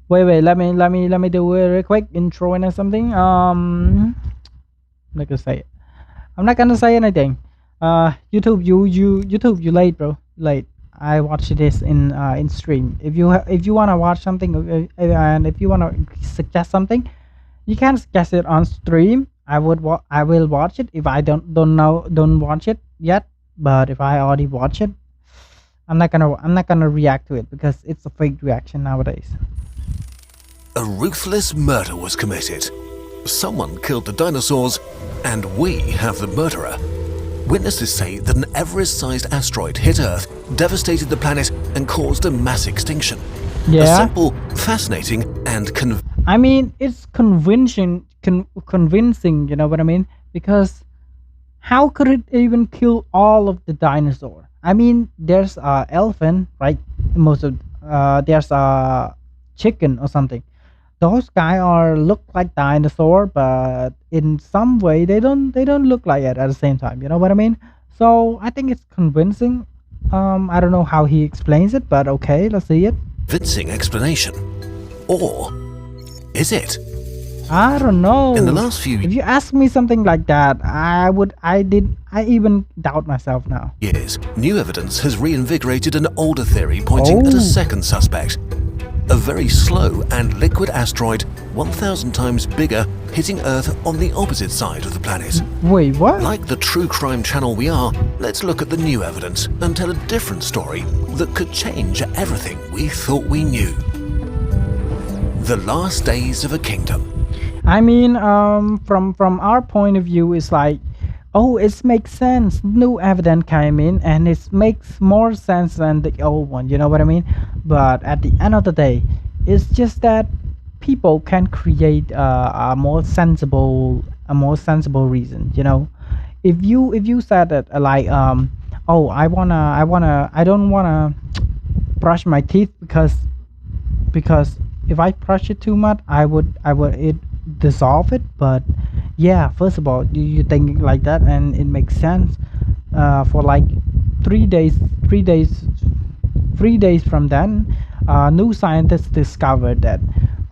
Wait. Let me do a real quick intro and something. Like I say, I'm not gonna say anything. YouTube, YouTube, you late, bro. Late. I watched this in stream. If you wanna watch something and if you wanna suggest something, you can suggest it on stream. I will watch it if I don't watch it yet. But if I already watch it, I'm not gonna react to it because it's a fake reaction nowadays. A ruthless murder was committed. Someone killed the dinosaurs, and we have the murderer. Witnesses say that an Everest-sized asteroid hit Earth, devastated the planet, and caused a mass extinction. Yeah. A simple, fascinating, and I mean, it's convincing. You know what I mean? Because how could it even kill all of the dinosaur? I mean, there's a elephant, right? Most of there's a chicken or something. Those guys are look like dinosaur, but in some way they don't look like it at the same time. You know what I mean? So I think it's convincing. I don't know how he explains it, but okay, let's see it. convincing explanation. Or is it? I don't know. In the last few If you ask me something like that, I even doubt myself now. years, new evidence has reinvigorated an older theory pointing at a second suspect. A very slow and liquid asteroid 1,000 times bigger hitting Earth on the opposite side of the planet. Wait, what? Like the true crime channel we are, let's look at the new evidence and tell a different story that could change everything we thought we knew. The last days of a kingdom. I mean, from our point of view, it's like, oh, it makes sense. New evidence came in, and it makes more sense than the old one. You know what I mean? But at the end of the day, it's just that people can create a more sensible reason. You know, if you said that like oh, I don't wanna brush my teeth because if I brush it too much, I would it dissolve it. But yeah, first of all, you think like that, and it makes sense. For like 3 days, 3 days from then, new scientists discovered that,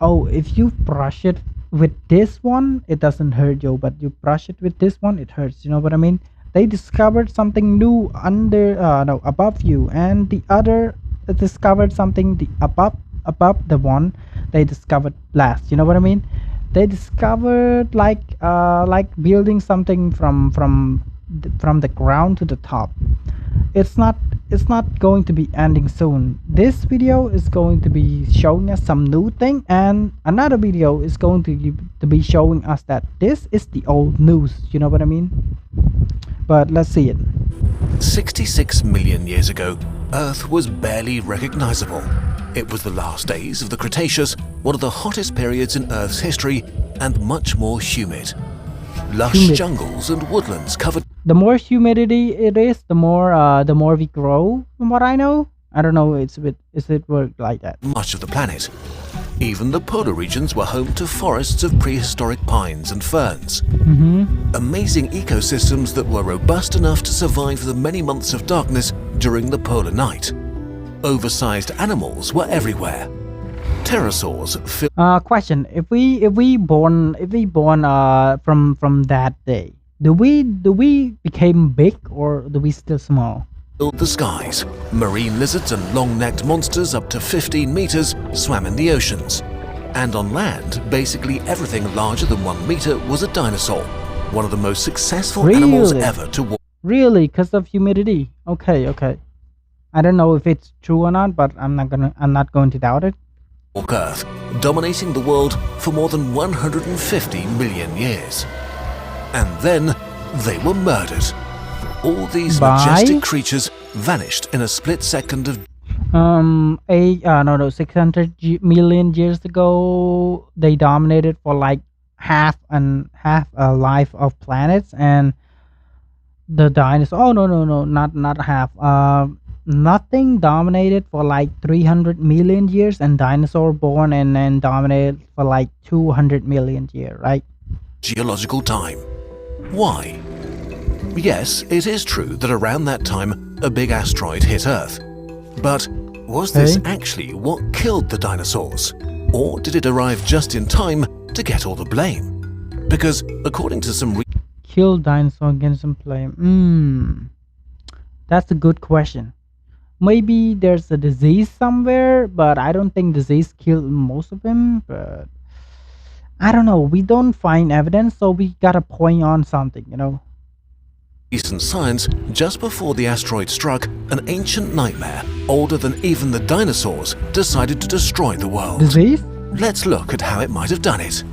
oh, if you brush it with this one, it doesn't hurt you, but you brush it with this one, it hurts. You know what I mean? They discovered something new under no above you, and the other discovered something the above the one they discovered last. You know what I mean? They discovered like building something from the ground to the top. It's not going to be ending soon. This video is going to be showing us some new thing, and another video is going to be showing us that this is the old news. You know what I mean? But let's see it. 66 million years ago, Earth was barely recognizable. It was the last days of the Cretaceous, one of the hottest periods in Earth's history, and much more humid. Lush Humid. jungles and woodlands covered The more humidity it is, the more we grow. From what I know, I don't know. Is it work like that? much of the planet. Even the polar regions were home to forests of prehistoric pines and ferns. Amazing ecosystems that were robust enough to survive the many months of darkness during the polar night. Oversized animals were everywhere. Pterosaurs filled Question: If we born from that day, do we became big, or do we still small? the skies. Marine lizards and long-necked monsters up to 15 meters swam in the oceans. And on land, basically everything larger than 1 meter was a dinosaur, one of the most successful animals Really? ever to walk Really, because of humidity? Okay. I don't know if it's true or not, but I'm not going to doubt it. Earth, dominating the world for more than 150 million years. And then they were murdered. All these By? majestic creatures vanished in a split second of 600 million years ago, they dominated for like half a life of planets, and the dinosaur. Oh no, not half. Nothing dominated for like 300 million years, and dinosaur born and then dominated for like 200 million years, right? geological time. Why? Yes, it is true that around that time a big asteroid hit Earth. But was this Okay. actually what killed the dinosaurs? Or did it arrive just in time to get all the blame? Because according to some Kill dinosaur against some flame. That's a good question. Maybe there's a disease somewhere, but I don't think disease killed most of them. But I don't know. We don't find evidence, so we gotta point on something. recent science, just before the asteroid struck, an ancient nightmare, older than even the dinosaurs, decided to destroy the world. Disease? Let's look at how it might have done it.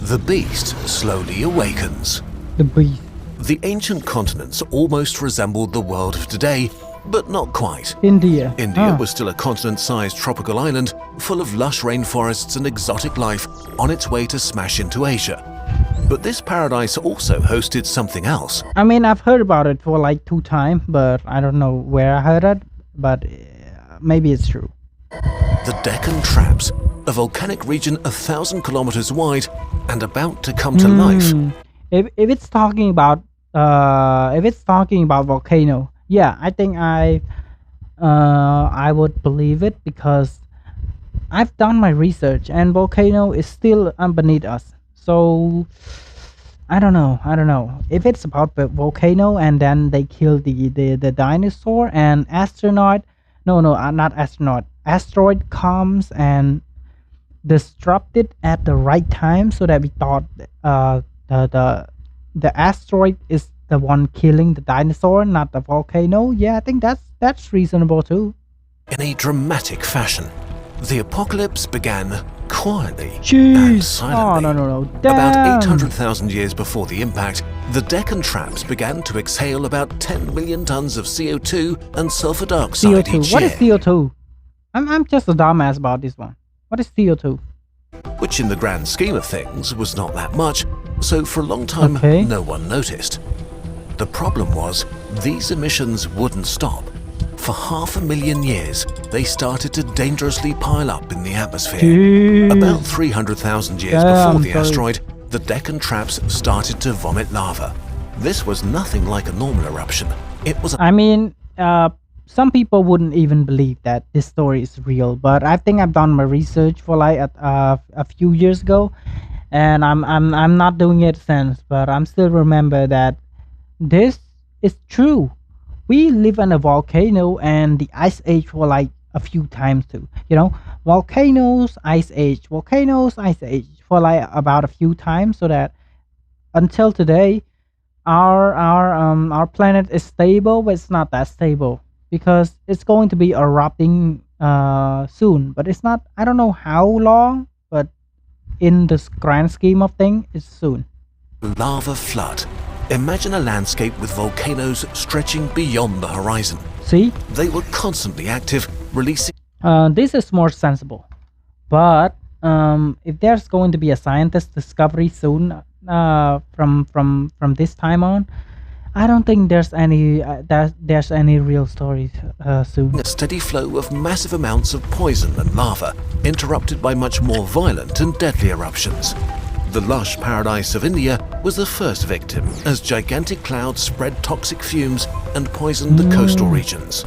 The beast slowly awakens. The beast. The ancient continents almost resembled the world of today, but not quite. India. India was still a continent-sized tropical island full of lush rainforests and exotic life on its way to smash into Asia. But this paradise also hosted something else. I mean, I've heard about it for like 2 times, but I don't know where I heard it, but maybe it's true. The Deccan Traps, a volcanic region 1,000 kilometers wide and about to come to life. If it's talking about volcano, yeah, I think I would believe it because I've done my research and volcano is still beneath us. So I don't know if it's about the volcano and then they kill the dinosaur and astronaut. No, not astronaut. Asteroid comes and disrupt it at the right time, so that we thought the asteroid is the one killing the dinosaur, not the volcano. Yeah, I think that's reasonable too. In a dramatic fashion, the apocalypse began quietly and Jeez. silently. Oh, no. About Damn. 800,000 years before the impact, the Deccan Traps began to exhale about 10 million tons of CO2 and sulfur dioxide CO2. each What year, is CO2? I'm just a dumbass about this one. What is CO2? which in the grand scheme of things was not that much, so for a long time Okay. no one noticed. The problem was, these emissions wouldn't stop. For 500,000 years, they started to dangerously pile up in the atmosphere. Jeez. About 300,000 years Damn, before the sorry. asteroid, the Deccan Traps started to vomit lava. This was nothing like a normal eruption. It was a I mean, some people wouldn't even believe that this story is real, but I think I've done my research for like a few years ago, and I'm not doing it since, but I'm still remember that this is true. We live in a volcano and the ice age for like a few times too. Volcanoes, ice age for like about a few times, so that until today, our planet is stable, but it's not that stable because it's going to be erupting soon. But it's not. I don't know how long, but in the grand scheme of things, it's soon. lava flood. Imagine a landscape with volcanoes stretching beyond the horizon. See, They were constantly active, releasing this is more sensible. But if there's going to be a scientist discovery soon, from this time on, I don't think there's any real stories soon. a steady flow of massive amounts of poison and lava, interrupted by much more violent and deadly eruptions. The lush paradise of India was the first victim, as gigantic clouds spread toxic fumes and poisoned the coastal regions.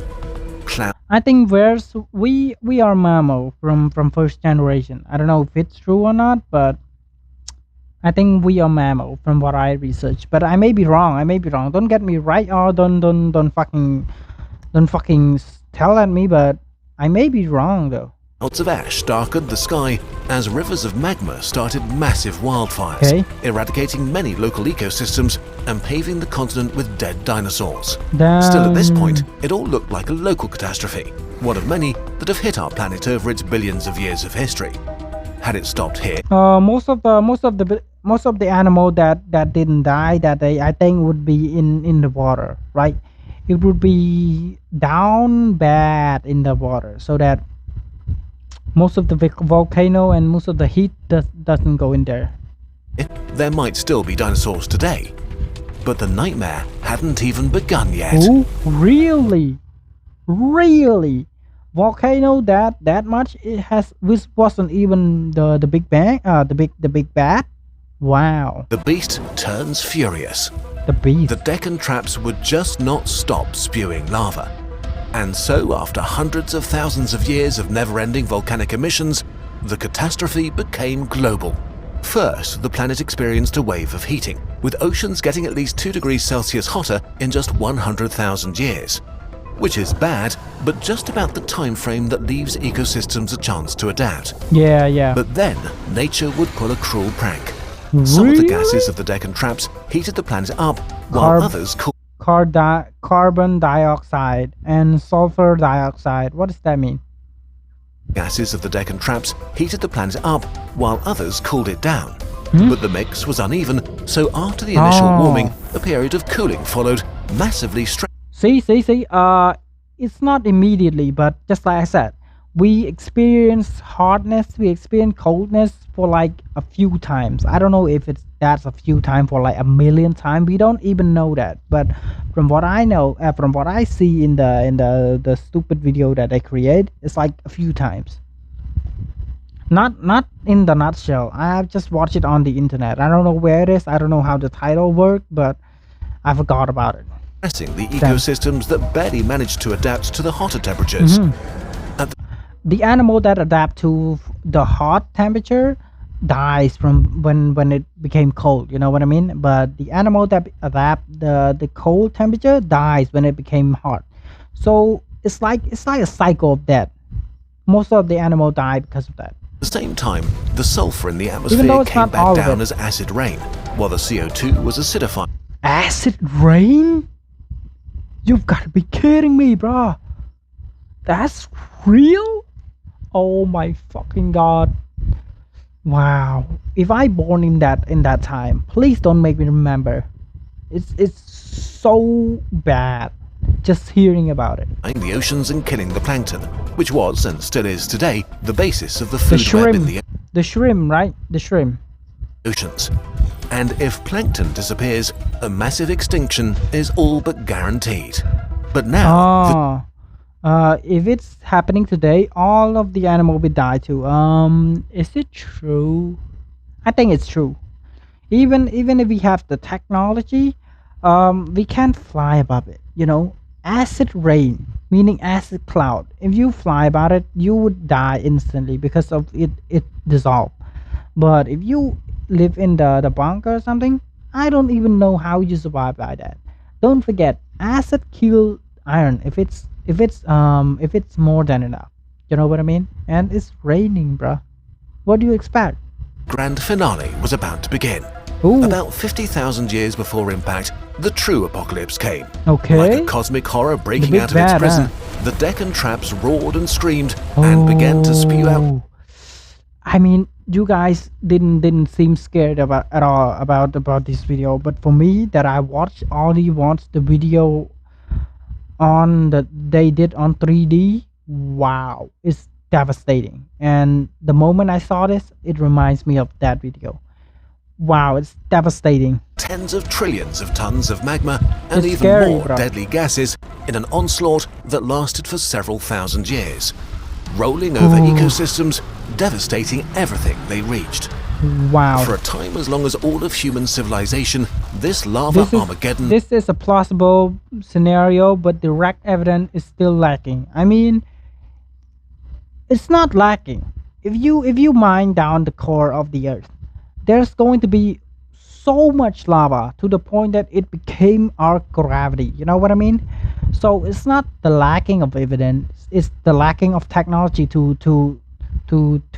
I think we are mammal from first generation. I don't know if it's true or not, but I think we are mammal from what I researched. But I may be wrong. Don't get me right, or don't fucking tell at me. But I may be wrong though. Clouds of ash darkened the sky as rivers of magma started massive wildfires, Okay. eradicating many local ecosystems and paving the continent with dead dinosaurs. Still, at this Damn. point, it all looked like a local catastrophe, one of many that have hit our planet over its billions of years of history. Had it stopped here, Most of the animal that didn't die that day, I think would be in the water, right? It would be down bad in the water, so that most of the volcano and most of the heat doesn't go in there. there might still be dinosaurs today. But the nightmare hadn't even begun yet. Oh, really? Volcano that much? This wasn't even the Big Bang, the big bad. Wow, The beast turns furious. the beast. The Deccan Traps would just not stop spewing lava. And so, after hundreds of thousands of years of never-ending volcanic emissions, the catastrophe became global. First, the planet experienced a wave of heating, with oceans getting at least 2 degrees Celsius hotter in just 100,000 years. Which is bad, but just about the time frame that leaves ecosystems a chance to adapt. Yeah. But then, nature would pull a cruel prank. Some of the gases of the Deccan traps heated the planet up, while others cooled. Carbon dioxide and sulfur dioxide. What does that mean? Gases of the Deccan traps heated the planet up, while others cooled it down. But the mix was uneven, so after the initial warming, a period of cooling followed, massively See. It's not immediately, but just like I said, we experience hardness, we experience coldness for like a few times. I don't know if that's a few times for like a million times. We don't even know that. But from what I know, from what I see in the stupid video that they create, it's like a few times. Not in the nutshell. I've just watched it on the internet. I don't know where it is. I don't know how the title worked, but I forgot about it. The ecosystems that barely managed to adapt to the hotter temperatures. The animal that adapt to the hot temperature dies from when it became cold, you know what I mean? But the animal that adapt the cold temperature dies when it became hot. So it's like a cycle of death. Most of the animal die because of that. At the same time, the sulfur in the atmosphere came back down as acid rain, while the CO2 was acidified. Acid rain? You've got to be kidding me, bro. That's real? Oh my fucking god. Wow. If I born in that time, please don't make me remember. It's so bad just hearing about it. In the oceans and killing the plankton, which was and still is today the basis of the food web in the shrimp, right? The shrimp. Oceans. And if plankton disappears, a massive extinction is all but guaranteed. But now... if it's happening today, all of the animal will die too. Is it true? I think it's true. Even if we have the technology, we can't fly above it. You know, acid rain, meaning acid cloud. If you fly about it, you would die instantly because of it dissolve. But if you live in the bunker or something, I don't even know how you survive by that. Don't forget, acid kill iron if it's more than enough. You know what I mean? And it's raining, bruh. What do you expect? Grand finale was about to begin. Ooh. About 50,000 years before impact, the true apocalypse came. Okay. Like a cosmic horror breaking out of its prison, the Deccan traps roared and screamed and began to spew out. I mean, you guys didn't seem scared at all about this video, but for me, that I only watched the video on they did on 3D. Wow, it's devastating. And the moment I saw this, it reminds me of that video. Wow, it's devastating. Tens of trillions of tons of magma and even more deadly gases in an onslaught that lasted for several thousand years, rolling over ecosystems, devastating everything they reached. Wow. For a time as long as all of human civilization, this lava Armageddon... This is a plausible scenario, but direct evidence is still lacking. I mean, it's not lacking. If you mine down the core of the earth, there's going to be so much lava to the point that it became our gravity. You know what I mean? So it's not the lacking of evidence, it's the lacking of technology to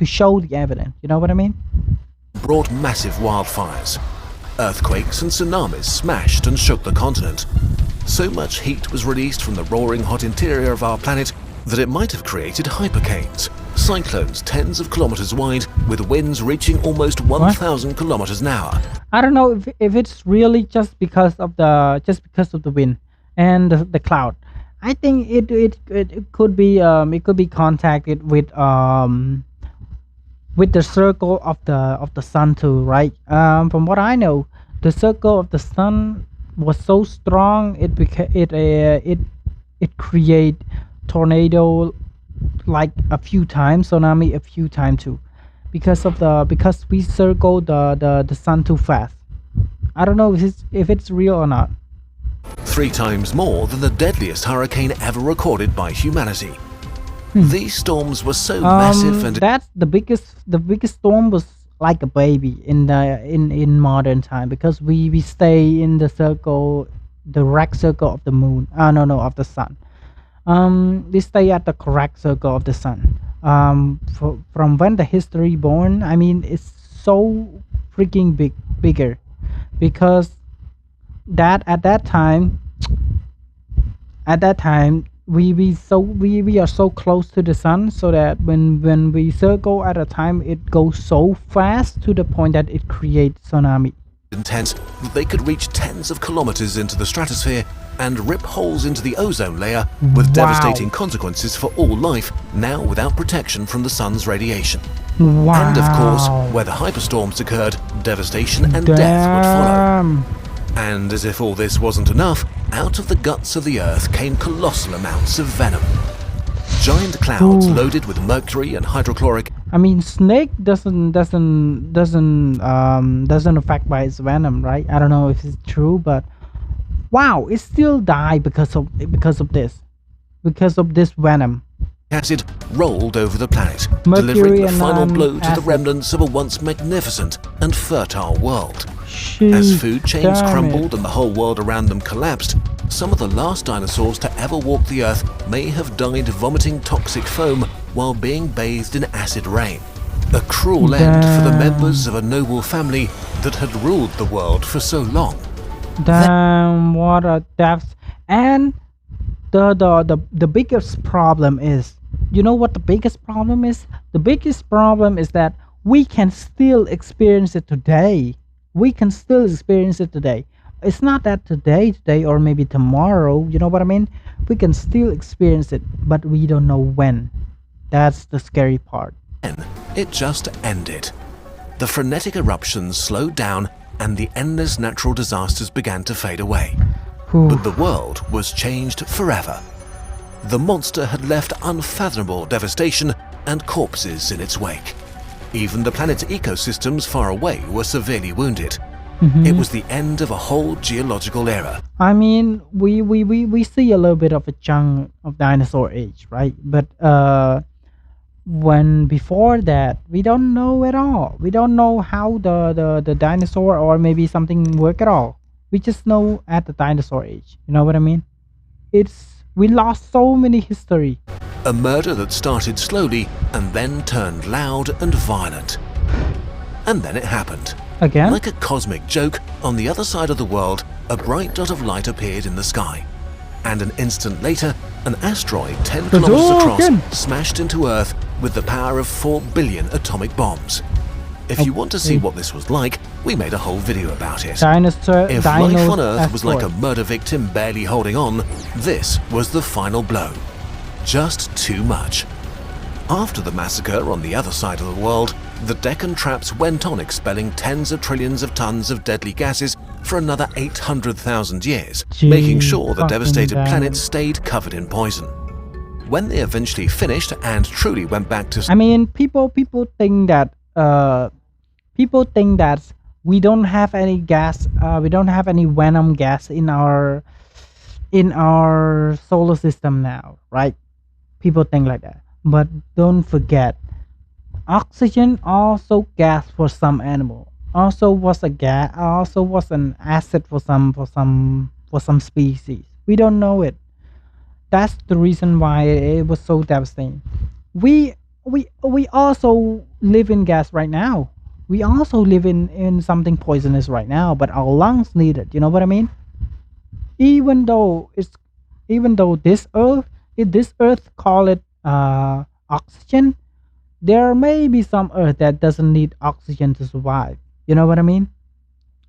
show the evidence. You know what I mean? Brought massive wildfires. Earthquakes and tsunamis smashed and shook the continent. So much heat was released from the roaring hot interior of our planet that it might have created hypercanes, cyclones tens of kilometers wide with winds reaching almost 1,000 kilometers an hour. I don't know if it's really just because of the wind and the cloud. I think it could be contacted with the circle of the sun too, right? From what I know, the circle of the sun was so strong it create tornado like a few times, tsunami a few times too, because we circle the sun too fast. I don't know if it's real or not. 3 times more than the deadliest hurricane ever recorded by humanity. These storms were so massive and That's the biggest storm was like a baby in modern time, because we stay in the circle, the correct circle of the moon. No, of the sun. We stay at the correct circle of the sun. From when the history born, I mean, it's so freaking bigger, because that at that time we are so close to the sun, so that when we circle at a time, it goes so fast to the point that it creates tsunami. intense that they could reach tens of kilometers into the stratosphere and rip holes into the ozone layer, with devastating consequences for all life, now without protection from the sun's radiation. Wow. And of course, where the hyperstorms occurred, devastation and death would follow. And as if all this wasn't enough, out of the guts of the Earth came colossal amounts of venom. Giant clouds loaded with mercury and hydrochloric. I mean, snake doesn't affect by its venom, right? I don't know if it's true, but wow, it still died because of this venom. Acid rolled over the planet, Mercury delivering the and, final blow to the acid. remnants of a once magnificent and fertile world. Shoot, As food chains damn crumbled it. and the whole world around them collapsed, some of the last dinosaurs to ever walk the Earth may have died vomiting toxic foam while being bathed in acid rain. A cruel end for the members of a noble family that had ruled the world for so long. Damn, what a death! And the biggest problem is, you know what the biggest problem is? The biggest problem is that we can still experience it today. We can still experience it today. It's not that today, or maybe tomorrow, you know what I mean? We can still experience it, but we don't know when. That's the scary part. Then it just ended. The frenetic eruptions slowed down and the endless natural disasters began to fade away. But the world was changed forever. The monster had left unfathomable devastation and corpses in its wake. Even the planet's ecosystems far away were severely wounded. It was the end of a whole geological era. I mean, we see a little bit of a chunk of dinosaur age, right? But when before that, we don't know at all. We don't know how the dinosaur or maybe something work at all. We just know at the dinosaur age. You know what I mean? We lost so many history. A murder that started slowly and then turned loud and violent. And then it happened. Again? Like a cosmic joke, on the other side of the world, a bright dot of light appeared in the sky. And an instant later, an asteroid 10 kilometers across smashed into Earth with the power of 4 billion atomic bombs. If you want to see what this was like, we made a whole video about it. If life on Earth was like a murder victim barely holding on, this was the final blow. Just too much. After the massacre on the other side of the world, the Deccan traps went on expelling tens of trillions of tons of deadly gases for another 800,000 years, making sure the devastated planet stayed covered in poison. When they eventually finished and truly went back to... I mean, people think that we don't have any gas, we don't have any venom gas in our solar system now, right? People think like that. But don't forget, oxygen also gas for some animal. Also was a gas. Also was an acid for some species. We don't know it. That's the reason why it was so devastating. We also live in gas right now. We also live in something poisonous right now, but our lungs need it. You know what I mean? Even though this earth call it oxygen, there may be some earth that doesn't need oxygen to survive. You know what I mean?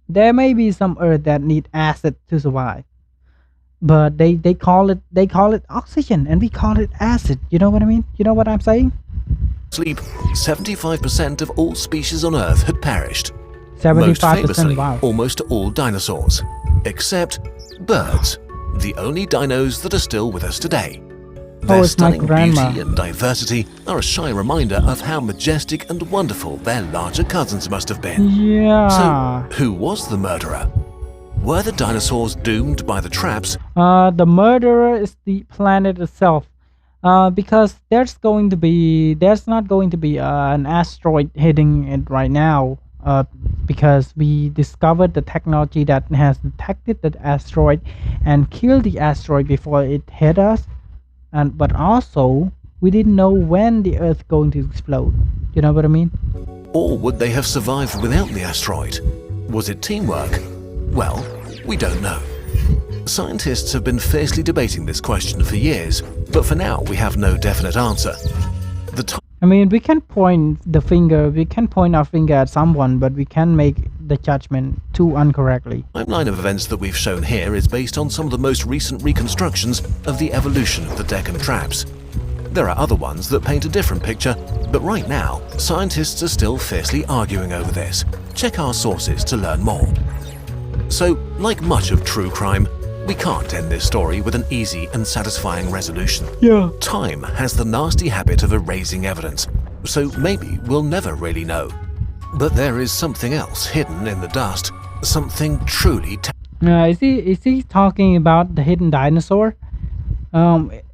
There may be some earth that need acid to survive, but they call it oxygen and we call it acid. You know what I mean? You know what I'm saying? sleep, 75% of all species on Earth had perished. 75%. Most famously, Wow. almost all dinosaurs, except birds, the only dinos that are still with us today. Their it's my stunning grandma. beauty and diversity are a shy reminder of how majestic and wonderful their larger cousins must have been. Yeah. So, who was the murderer? Were the dinosaurs doomed by the traps? The murderer is the planet itself. Because there's not going to be an asteroid hitting it right now. Because we discovered the technology that has detected the asteroid and killed the asteroid before it hit us. And but also we didn't know when the Earth going to explode. You know what I mean? Or would they have survived without the asteroid? Was it teamwork? Well, we don't know. Scientists have been fiercely debating this question for years, but for now we have no definite answer. I mean, we can point our finger at someone, but we can make the judgment too incorrectly. The timeline of events that we've shown here is based on some of the most recent reconstructions of the evolution of the Deccan traps. There are other ones that paint a different picture, but right now, scientists are still fiercely arguing over this. Check our sources to learn more. So, like much of true crime, we can't end this story with an easy and satisfying resolution. Yeah. Time has the nasty habit of erasing evidence, so maybe we'll never really know. But there is something else hidden in the dust, something truly Is he talking about the hidden dinosaur?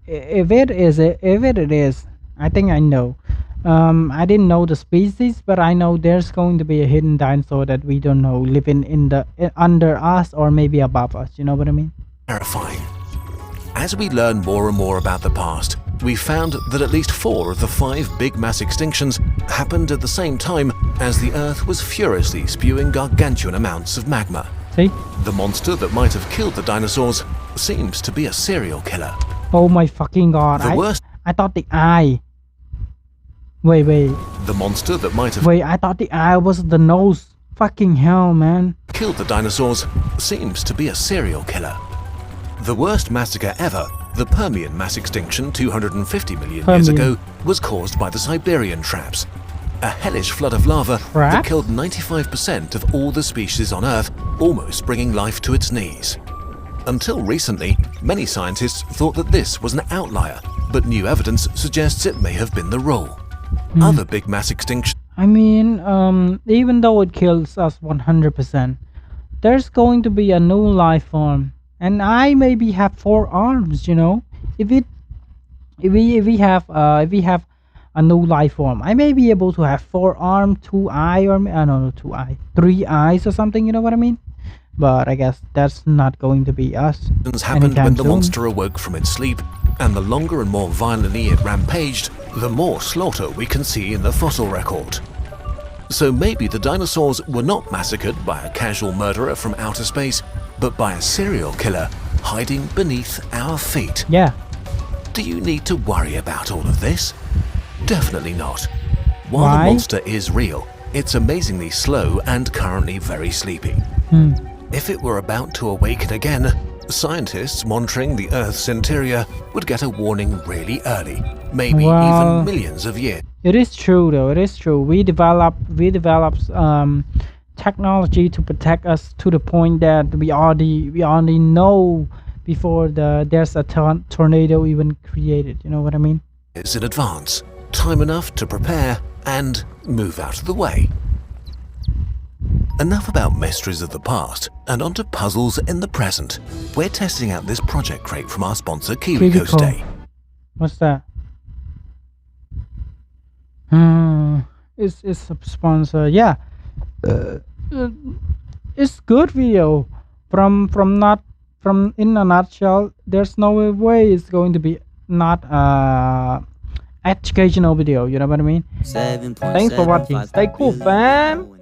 If it is, I think I know. I didn't know the species, but I know there's going to be a hidden dinosaur that we don't know, living under us or maybe above us. You know what I mean? terrifying. As we learn more and more about the past, we found that at least 4 of the 5 big mass extinctions happened at the same time as the Earth was furiously spewing gargantuan amounts of magma. See? The monster that might have killed the dinosaurs seems to be a serial killer. Oh my fucking god. I thought the eye. Wait. The monster that might have I thought the eye was the nose. Fucking hell, man. killed the dinosaurs seems to be a serial killer. The worst massacre ever, the Permian mass extinction 250 million years ago, was caused by the Siberian traps. A hellish flood of lava that killed 95% of all the species on Earth, almost bringing life to its knees. Until recently, many scientists thought that this was an outlier, but new evidence suggests it may have been the rule. Other big mass extinctions. I mean, even though it kills us 100%, there's going to be a new life form. And I maybe have 4 arms, you know. If we have a new life form, I may be able to have 4 arms, 2 eye, or I don't know, 2 eye, 3 eyes or something. You know what I mean? But I guess that's not going to be us. Happened when the monster awoke from its sleep, and the longer and more violently it rampaged, the more slaughter we can see in the fossil record. So maybe the dinosaurs were not massacred by a casual murderer from outer space, but by a serial killer hiding beneath our feet. Yeah. Do you need to worry about all of this? Definitely not. While Why? the monster is real, it's amazingly slow and currently very sleepy. If it were about to awaken again, scientists monitoring the Earth's interior would get a warning really early, maybe even millions of years. It is true, though. It is true. We developed technology to protect us to the point that we already know before there's a tornado even created. You know what I mean? It's in advance, time enough to prepare and move out of the way. Enough about mysteries of the past and onto puzzles in the present. We're testing out this project crate from our sponsor KiwiCo today. What's that? It's a sponsor. Yeah. It's good video. From in a nutshell, there's no way it's going to be not educational video. You know what I mean? Thanks for watching. Stay cool, fam.